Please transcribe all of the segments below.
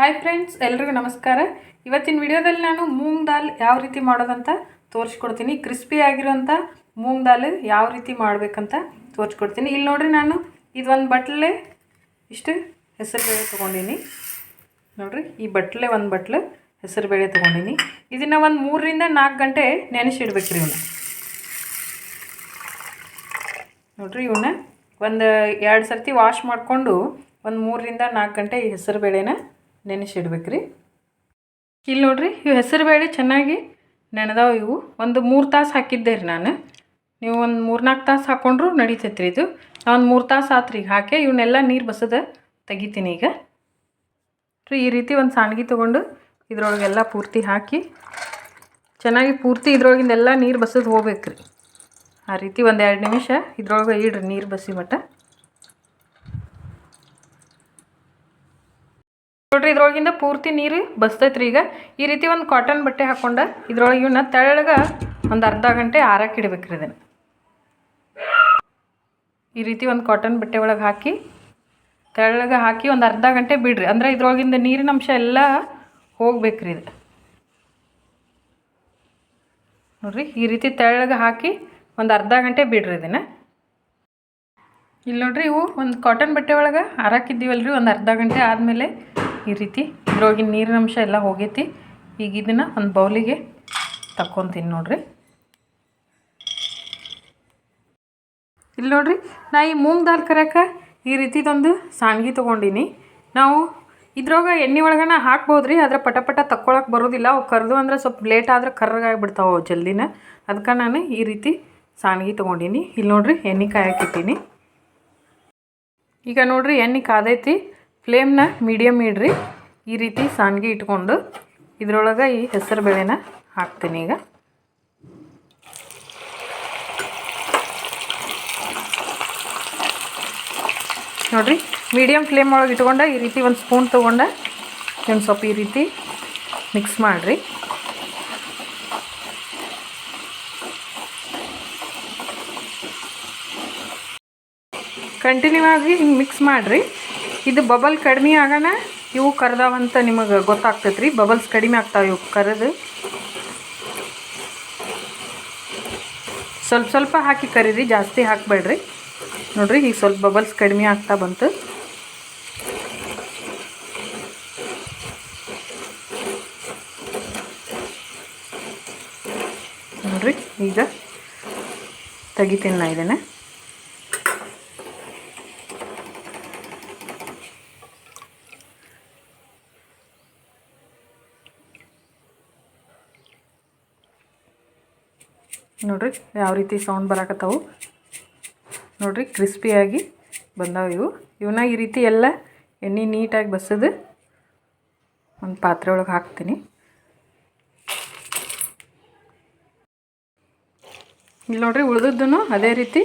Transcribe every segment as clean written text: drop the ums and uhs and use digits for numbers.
Hi friends, ಎಲ್ರಿಗೂ ನಮಸ್ಕಾರ. ಇವತ್ತಿನ ವಿಡಿಯೋದಲ್ಲಿ ನಾನು ಮೂಂಗ್ ದಾಲ್ ಯಾವ ರೀತಿ ಮಾಡೋದಂತ ತೋರಿಸ್ಕೊಡ್ತೀನಿ. ಕ್ರಿಸ್ಪಿ ಆಗಿರೋಂಥ ಮೂಂಗ್ ದಾಲ್ ಯಾವ ರೀತಿ ಮಾಡಬೇಕಂತ ತೋರಿಸ್ಕೊಡ್ತೀನಿ. ಇಲ್ಲಿ ನೋಡ್ರಿ, ನಾನು ಇದೊಂದು ಬಟ್ಲೆ ಇಷ್ಟು ಹೆಸರುಬೇಳೆ ತೊಗೊಂಡಿನಿ. ನೋಡ್ರಿ, ಈ ಬಟ್ಲೆ ಒಂದು ಬಟ್ಲು ಹೆಸರುಬೇಳೆ ತೊಗೊಂಡಿನಿ. ಇದನ್ನು ಒಂದು 3 ರಿಂದ 4 ಗಂಟೆ ನೆನೆಸಿಡ್ಬೇಕ್ರಿ. ಇವನ್ನ ನೋಡ್ರಿ, ಇವನ್ನ ಒಂದು 2 ಸರ್ತಿ ವಾಶ್ ಮಾಡಿಕೊಂಡು ಒಂದು 3 ರಿಂದ 4 ಗಂಟೆ ಈ ಹೆಸರುಬೇಳೆನ ನೆನೆಸಿಡ್ಬೇಕ್ರಿ. ಇಲ್ಲಿ ನೋಡ್ರಿ, ಇವು ಹೆಸರುಬೇಳೆ ಚೆನ್ನಾಗಿ ನೆನೆದಾವು. ಇವು ಒಂದು 3 ತಾಸು ಹಾಕಿದ್ದೆ ರೀ ನಾನು. ನೀವು ಒಂದು 3-4 ತಾಸು ಹಾಕ್ಕೊಂಡ್ರು ನಡೀತೈತ್ರಿ. ಇದು ಒಂದು 3 ತಾಸು ಆತ್ರಿ ಈಗ ಹಾಕಿ. ಇವನ್ನೆಲ್ಲ ನೀರು ಬಸದ ತೆಗಿತೀನಿ ಈಗ. ಈ ರೀತಿ ಒಂದು ಸಾಣ್ಗಿ ತೊಗೊಂಡು ಇದ್ರೊಳಗೆಲ್ಲ ಪೂರ್ತಿ ಹಾಕಿ ಚೆನ್ನಾಗಿ ಪೂರ್ತಿ ಇದ್ರೊಳಗಿಂದೆಲ್ಲ ನೀರು ಬಸದು ಹೋಗ್ಬೇಕ್ರಿ. ಆ ರೀತಿ ಒಂದು 2 ನಿಮಿಷ ಇದ್ರೊಳಗೆ ಇಡ್ರಿ, ನೀರು ಬಸಿ ಮಟ್ಟ. ನೋಡ್ರಿ, ಇದ್ರೊಳಗಿಂದ ಪೂರ್ತಿ ನೀರು ಬಸ್ತೈತ್ರಿ. ಈಗ ಈ ರೀತಿ ಒಂದು ಕಾಟನ್ ಬಟ್ಟೆ ಹಾಕ್ಕೊಂಡು ಇದ್ರೊಳಗೆ ಇವನ್ನ ತೆಳ್ಳಗೆ ಒಂದು ಅರ್ಧ ಗಂಟೆ ಆರಕ್ಕೆ ಇಡ್ಬೇಕ್ರಿ. ಇದನ್ನು ಈ ರೀತಿ ಒಂದು ಕಾಟನ್ ಬಟ್ಟೆ ಒಳಗೆ ಹಾಕಿ ತೆಳ್ಳಗೆ ಹಾಕಿ ಒಂದು ಅರ್ಧ ಗಂಟೆ ಬಿಡ್ರಿ. ಅಂದರೆ ಇದ್ರೊಳಗಿಂದ ನೀರಿನ ಅಂಶ ಎಲ್ಲ ಹೋಗ್ಬೇಕ್ರಿ. ಇದು ನೋಡ್ರಿ, ಈ ರೀತಿ ತೆಳ್ಳಗೆ ಹಾಕಿ ಒಂದು ಅರ್ಧ ಗಂಟೆ ಬಿಡ್ರಿ ಇದನ್ನು. ಇಲ್ಲಿ ನೋಡ್ರಿ, ಇವು ಒಂದು ಕಾಟನ್ ಬಟ್ಟೆ ಒಳಗೆ ಹಾರಾಕಿದ್ದೀವಲ್ರಿ. ಒಂದು ಅರ್ಧ ಗಂಟೆ ಆದಮೇಲೆ ಈ ರೀತಿ ಇದ್ರೊಳಗಿನ ನೀರಿನ ಅಂಶ ಎಲ್ಲ ಹೋಗೈತಿ. ಈಗ ಇದನ್ನು ಒಂದು ಬೌಲಿಗೆ ತಕ್ಕೊತೀನಿ. ನೋಡ್ರಿ, ಇಲ್ಲಿ ನೋಡ್ರಿ, ನಾ ಈ ಮೂಂಗ್ ದಾಲ್ ಕರೆಯೋಕೆ ಈ ರೀತಿದೊಂದು ಸಾಣ್ಗಿ ತೊಗೊಂಡಿನಿ. ನಾವು ಇದ್ರೊಳಗೆ ಎಣ್ಣೆ ಒಳಗನ ಹಾಕ್ಬೋದ್ರಿ, ಆದರೆ ಪಟ ತಕ್ಕೊಳಕ್ಕೆ ಬರೋದಿಲ್ಲ. ಅವು ಕರೆದು ಅಂದ್ರೆ ಸ್ವಲ್ಪ ಲೇಟ್ ಆದರೆ ಕರ್ರಗಾಗಿಬಿಡ್ತಾವೆ ಜಲ್ದಿನ. ಅದಕ್ಕೆ ನಾನು ಈ ರೀತಿ ಸಾಣ್ಗಿ ತೊಗೊಂಡಿನಿ. ಇಲ್ಲಿ ನೋಡ್ರಿ, ಎಣ್ಣೆ ಕಾಯಕ್ಕಿಟ್ಟೀನಿ. ಈಗ ನೋಡ್ರಿ, ಎಣ್ಣೆ ಕಾದೈತಿ. ಫ್ಲೇಮ್ನ ಮೀಡಿಯಮ್ ಇಡ್ರಿ. ಈ ರೀತಿ ಸಾಣ್ಗಿ ಇಟ್ಕೊಂಡು ಇದ್ರೊಳಗೆ ಈ ಹೆಸರು ಬೇಳೆನ ಹಾಕ್ತೀನಿ. ಈಗ ನೋಡ್ರಿ, ಮೀಡಿಯಮ್ ಫ್ಲೇಮ್ ಒಳಗೆ ಇಟ್ಕೊಂಡು ಈ ರೀತಿ ಒಂದು ಸ್ಪೂನ್ ತೊಗೊಂಡು ಒಂದು ಸ್ವಲ್ಪ ಈ ರೀತಿ ಮಿಕ್ಸ್ ಮಾಡಿರಿ. ಕಂಟಿನ್ಯೂ ಆಗಿ ಹಿಂಗೆ ಮಿಕ್ಸ್ ಮಾಡಿರಿ. ಇದು ಬಬಲ್ ಕಡಿಮೆ ಆಗೋಣ ಇವು ಕರ್ದಾವಂತ ನಿಮಗೆ ಗೊತ್ತಾಗ್ತೈತೆ ರೀ. ಬಬಲ್ಸ್ ಕಡಿಮೆ ಆಗ್ತಾವೆ ಇವು ಕರೆದು. ಸ್ವಲ್ಪ ಹಾಕಿ ಕರೀರಿ, ಜಾಸ್ತಿ ಹಾಕಬೇಡ್ರಿ. ನೋಡ್ರಿ, ಈಗ ಸ್ವಲ್ಪ ಬಬಲ್ಸ್ ಕಡಿಮೆ ಆಗ್ತಾ ಬಂತು. ನೋಡ್ರಿ, ಈಗ ತೆಗಿತೀನಿ ನಾ ಇದನ್ನು. ನೋಡ್ರಿ, ಯಾವ ರೀತಿ ಸೌಂಡ್ ಬರಾಕತ್ತಾವು. ನೋಡ್ರಿ, ಕ್ರಿಸ್ಪಿಯಾಗಿ ಬಂದಾವೆ ಇವು. ಇವನ್ನ ಈ ರೀತಿ ಎಲ್ಲ ಎಣ್ಣೆ ನೀಟಾಗಿ ಬಸದು ಒಂದು ಪಾತ್ರೆ ಒಳಗೆ ಹಾಕ್ತೀನಿ. ಇಲ್ಲಿ ನೋಡ್ರಿ, ಉಳಿದದ್ದನ್ನು ಅದೇ ರೀತಿ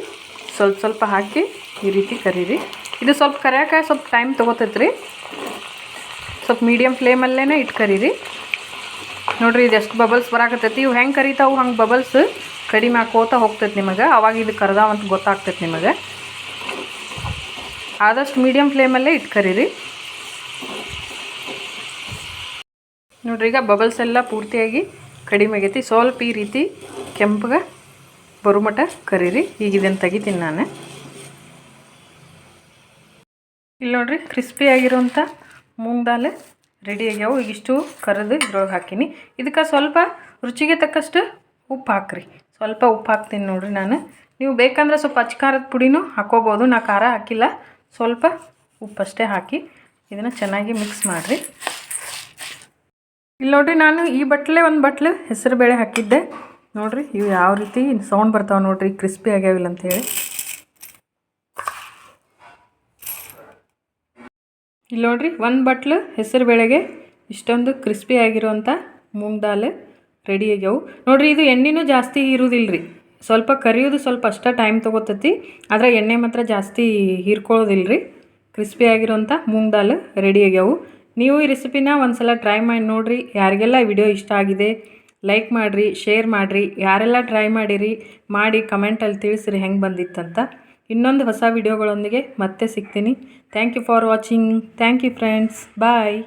ಸ್ವಲ್ಪ ಹಾಕಿ ಈ ರೀತಿ ಕರೀರಿ. ಇದು ಸ್ವಲ್ಪ ಕರಿಯೋಕೆ ಸ್ವಲ್ಪ ಟೈಮ್ ತೊಗೋತೈತೆ ರೀ. ಸ್ವಲ್ಪ ಮೀಡಿಯಮ್ ಫ್ಲೇಮಲ್ಲೇ ಇಟ್ಟು ಕರೀರಿ. ನೋಡ್ರಿ, ಇದು ಎಷ್ಟು ಬಬಲ್ಸ್ ಬರಾಕತ್ತೈತಿ. ಇವು ಹೆಂಗೆ ಕರಿತಾವು ಹಂಗೆ ಬಬಲ್ಸ್ ಕಡಿಮೆ ಹಾಕೋತಾ ಹೋಗ್ತೈತೆ ನಿಮಗೆ. ಅವಾಗ ಇದು ಕರ್ದಾವಂತ ಗೊತ್ತಾಗ್ತೈತೆ ನಿಮಗೆ. ಆದಷ್ಟು ಮೀಡಿಯಮ್ ಫ್ಲೇಮಲ್ಲೇ ಇಟ್ಟು ಕರೀರಿ. ನೋಡ್ರಿ, ಈಗ ಬಬಲ್ಸ್ ಎಲ್ಲ ಪೂರ್ತಿಯಾಗಿ ಕಡಿಮೆ ಆಗೈತಿ. ಸ್ವಲ್ಪ ಈ ರೀತಿ ಕೆಂಪಗೆ ಬರುಮಟ ಕರೀರಿ. ಈಗ ಇದನ್ನು ತೆಗಿತೀನಿ ನಾನು. ಇಲ್ಲಿ ನೋಡ್ರಿ, ಕ್ರಿಸ್ಪಿ ಆಗಿರೋಂಥ ಮೂಂಗ್ ದಾಲ್ ರೆಡಿ ಆಗ್ಯಾವು. ಈಗಿಷ್ಟು ಕರೆದು ಇದ್ರೊಳಗೆ ಹಾಕೀನಿ. ಇದಕ್ಕೆ ಸ್ವಲ್ಪ ರುಚಿಗೆ ತಕ್ಕಷ್ಟು ಉಪ್ಪು ಹಾಕ್ರಿ. ಸ್ವಲ್ಪ ಉಪ್ಪು ಹಾಕ್ತೀನಿ ನೋಡ್ರಿ ನಾನು. ನೀವು ಬೇಕಂದ್ರೆ ಸ್ವಲ್ಪ ಅಚ್ಕಾರದ ಪುಡಿನೂ ಹಾಕೋಬೋದು. ನಾ ಖಾರ ಹಾಕಿಲ್ಲ, ಸ್ವಲ್ಪ ಉಪ್ಪಷ್ಟೇ ಹಾಕಿ ಇದನ್ನು ಚೆನ್ನಾಗಿ ಮಿಕ್ಸ್ ಮಾಡಿರಿ. ಇಲ್ಲಿ ನೋಡ್ರಿ, ನಾನು ಈ ಬಟ್ಲೆ ಒಂದು ಬಟ್ಲು ಹೆಸರು ಬೇಳೆ ಹಾಕಿದ್ದೆ. ನೋಡ್ರಿ, ಇವು ಯಾವ ರೀತಿ ಸೌಂಡ್ ಬರ್ತಾವೆ ನೋಡ್ರಿ, ಕ್ರಿಸ್ಪಿ ಆಗ್ಯಾವಿಲ್ಲ ಅಂಥೇಳಿ. ಇಲ್ಲಿ ನೋಡ್ರಿ, ಒಂದು ಬಟ್ಲು ಹೆಸರು ಬೇಳೆಗೆ ಇಷ್ಟೊಂದು ಕ್ರಿಸ್ಪಿ ಆಗಿರೋಂಥ ಮೂಂಗ್ ದಾಲ್ ರೆಡಿ ಆಗ್ಯಾವು. ನೋಡ್ರಿ, ಇದು ಎಣ್ಣೆನೂ ಜಾಸ್ತಿ ಇರೋದಿಲ್ಲ ರೀ. ಸ್ವಲ್ಪ ಕರಿಯೋದು ಸ್ವಲ್ಪ ಅಷ್ಟೇ ಟೈಮ್ ತೊಗೋತೈತಿ, ಆದರೆ ಎಣ್ಣೆ ಮಾತ್ರ ಜಾಸ್ತಿ ಹೀರ್ಕೊಳ್ಳೋದಿಲ್ಲ ರೀ. ಕ್ರಿಸ್ಪಿ ಆಗಿರೋಂಥ ಮೂಂಗ್ ದಾಲ್ ರೆಡಿ ಆಗ್ಯಾವು. ನೀವು ಈ ರೆಸಿಪಿನ ಒಂದು ಸಲ ಟ್ರೈ ಮಾಡಿ ನೋಡಿರಿ. ಯಾರಿಗೆಲ್ಲ ವಿಡಿಯೋ ಇಷ್ಟ ಆಗಿದೆ ಲೈಕ್ ಮಾಡಿರಿ, ಶೇರ್ ಮಾಡಿರಿ. ಯಾರೆಲ್ಲ ಟ್ರೈ ಮಾಡಿ ಕಮೆಂಟಲ್ಲಿ ತಿಳಿಸ್ರಿ ಹೆಂಗೆ ಬಂದಿತ್ತಂತ. ಇನ್ನೊಂದು ಹೊಸ ವಿಡಿಯೋಗಳೊಂದಿಗೆ ಮತ್ತೆ ಸಿಗ್ತೀನಿ. Thank you for watching. Thank you friends. Bye.